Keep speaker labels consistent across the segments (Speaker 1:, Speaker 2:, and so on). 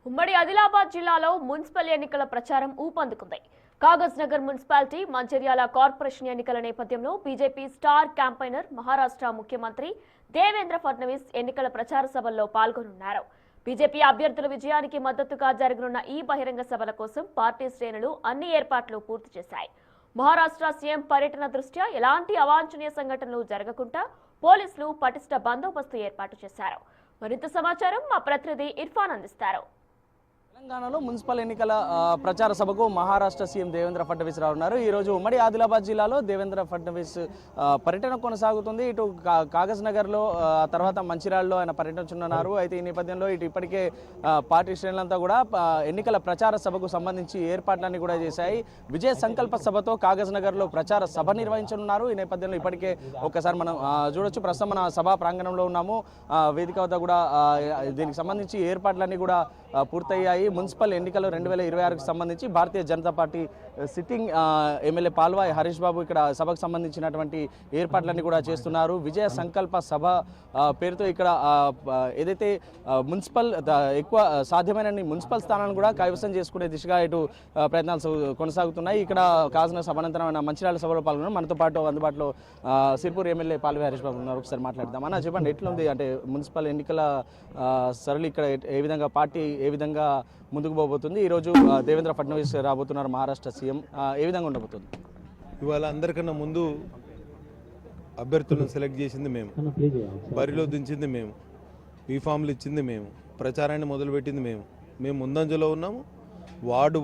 Speaker 1: ఉమ్మడి ఆదిలాబాద్ జిల్లాలో మున్సిపల్ ఎన్నికల ప్రచారం ఊపందుకుంది. కాగజ్ నగర్ మున్సిపాలిటీ, మంచిర్యాల కార్పొరేషన్ ఎన్నికల నేపథ్యంలో బీజేపీ స్టార్ క్యాంపెయినర్ మహారాష్ట్ర ముఖ్యమంత్రి దేవేంద్ర ఫడ్నవీస్ ఎన్నికల ప్రచార సభల్లో పాల్గొనున్నారు. బీజేపీ అభ్యర్థుల విజయానికి మద్దతుగా జరగనున్న ఈ బహిరంగ సభల కోసం పార్టీ శ్రేణులు అన్ని ఏర్పాట్లు పూర్తి చేశాయి. మహారాష్ట్ర సీఎం పర్యటన దృష్ట్యా ఎలాంటి అవాంఛనీయ సంఘటనలు జరగకుండా పోలీసులు పటిష్ట బందోబస్తు ఏర్పాటు చేశారు. మరింత సమాచారం మా ప్రతినిధి ఇర్ఫాన్ అందిస్తారు.
Speaker 2: తెలంగాణలో మున్సిపల్ ఎన్నికల ప్రచార సభకు మహారాష్ట్ర సీఎం దేవేంద్ర ఫడ్నవీస్ రానున్నారు. ఈరోజు ఉమ్మడి ఆదిలాబాద్ జిల్లాలో దేవేంద్ర ఫడ్నవీస్ పర్యటన కొనసాగుతుంది. ఇటు కాగజ్ నగర్లో, తర్వాత మంచిర్యాలలో ఆయన పర్యటించనున్నారు. అయితే ఈ నేపథ్యంలో ఇప్పటికే పార్టీ శ్రేణులంతా కూడా ఎన్నికల ప్రచార సభకు సంబంధించి ఏర్పాట్లన్నీ కూడా చేశాయి. విజయ సంకల్ప సభతో కాగజ్ నగర్లో ప్రచార సభ నిర్వహించనున్నారు. ఈ నేపథ్యంలో ఇప్పటికే ఒక్కసారి మనం చూడొచ్చు. ప్రస్తుతం మన సభా ప్రాంగణంలో ఉన్నాము. వేదిక వద్ద కూడా దీనికి సంబంధించి ఏర్పాట్లన్నీ కూడా పూర్తయ్యాయి. మున్సిపల్ ఎన్నికలు 2026కు సంబంధించి Bharatiya Janata Party sitting MLA Palvai Harish Babu ఇక్కడ సభకు సంబంధించినటువంటి ఏర్పాట్లన్నీ కూడా చేస్తున్నారు. విజయ సంకల్ప సభ పేరుతో ఇక్కడ ఏదైతే మున్సిపల్ ఎక్కువ సాధ్యమైన మున్సిపల్ స్థానాలను కూడా కైవసం చేసుకునే దిశగా ఇటు ప్రయత్నాలు కొనసాగుతున్నాయి. ఇక్కడ కాసిన సభ అనంతరం మంచిర్యాల సభలో పాల్గొన్నారు. మనతో పాటు అందుబాటులో సిర్పూర్ ఎమ్మెల్యే పాల్వాయ్ హరీష్ బాబు ఉన్నారు. ఒకసారి మాట్లాడదాం. అన్న, చెప్పండి, ఎట్లుంది అంటే మున్సిపల్ ఎన్నికల సరళి ఇక్కడ ఏ విధంగా పార్టీ ఏ విధంగా ముందుకు పోబోతుంది? ఈరోజు దేవేంద్ర ఫడ్నవీస్ రాబోతున్నారు మహారాష్ట్ర సీఎం. ఏ విధంగా ఉండబోతుంది?
Speaker 3: ఇవాళ అందరికన్నా ముందు అభ్యర్థులను సెలెక్ట్ చేసింది మేము, బరిలో దించింది మేము, బీఫామ్లు ఇచ్చింది మేము, ప్రచారాన్ని మొదలుపెట్టింది మేము ముందంజలో ఉన్నాము.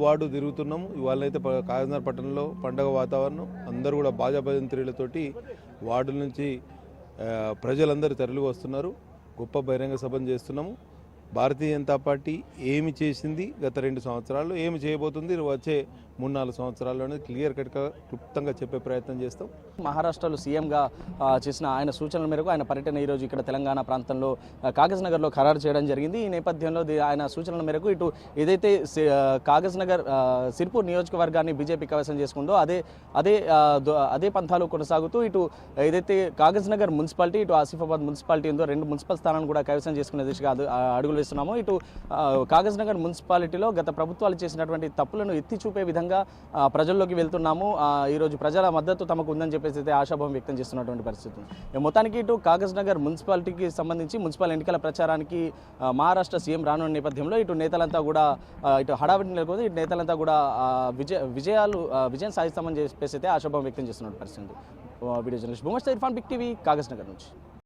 Speaker 3: వార్డు తిరుగుతున్నాము. ఇవాళ అయితే కాగజ్నగర్ పట్టణంలో పండగ వాతావరణం, అందరూ కూడా బాజా భజంత్రీలతోటి వార్డుల నుంచి ప్రజలందరూ తరలి వస్తున్నారు. గొప్ప బహిరంగ సభను చేస్తున్నాము. భారతీయ జనతా పార్టీ ఏమి చేసింది గత 2 సంవత్సరాల్లో, ఏమి చేయబోతుంది వచ్చే 3-4 సంవత్సరాల్లోనే క్లియర్ కట్గా క్లుప్తంగా చెప్పే ప్రయత్నం చేస్తాం.
Speaker 2: మహారాష్ట్రలో సీఎంగా చేసిన ఆయన సూచనల మేరకు ఆయన పర్యటన ఈరోజు ఇక్కడ తెలంగాణ ప్రాంతంలో కాగజ్ నగర్లో ఖరారు చేయడం జరిగింది. ఈ నేపథ్యంలో ఆయన సూచనల మేరకు ఇటు ఏదైతే కాగజ్ నగర్ సిర్పూర్ నియోజకవర్గాన్ని బీజేపీ కైవసం చేసుకుందో అదే పంథాలు కొనసాగుతూ ఇటు ఏదైతే కాగజ్ నగర్ మున్సిపాలిటీ, ఇటు ఆసిఫాబాద్ మున్సిపాలిటీ ఉందో 2 మున్సిపల్ స్థానాలను కూడా కైవసం చేసుకునే దిశగా అడుగులు వేస్తున్నాము. ఇటు కాగజ్ నగర్ మున్సిపాలిటీలో గత ప్రభుత్వాలు చేసినటువంటి తప్పులను ఎత్తి చూపే విధంగా ప్రజల్లోకి వెళ్తున్నాము. ఈరోజు ప్రజల మద్దతు తమకు ఉందని చెప్పేసి అయితే ఆశాభావం వ్యక్తం చేస్తున్నటువంటి పరిస్థితి. మొత్తానికి ఇటు కాగజ్ నగర్ మున్సిపాలిటీకి సంబంధించి మున్సిపల్ ఎన్నికల ప్రచారానికి మహారాష్ట్ర సీఎం రానున్న నేపథ్యంలో ఇటు నేతలంతా కూడా ఇటు హడావిడి నెలకొంది. ఇటు నేతలంతా కూడా విజయం సాధిస్తామని చెప్పేసి అయితే ఆశాభావం వ్యక్తం చేస్తున్న పరిస్థితి. Video journalist Bhumasta Irfan, Big TV, Kagaz Nagar నుంచి.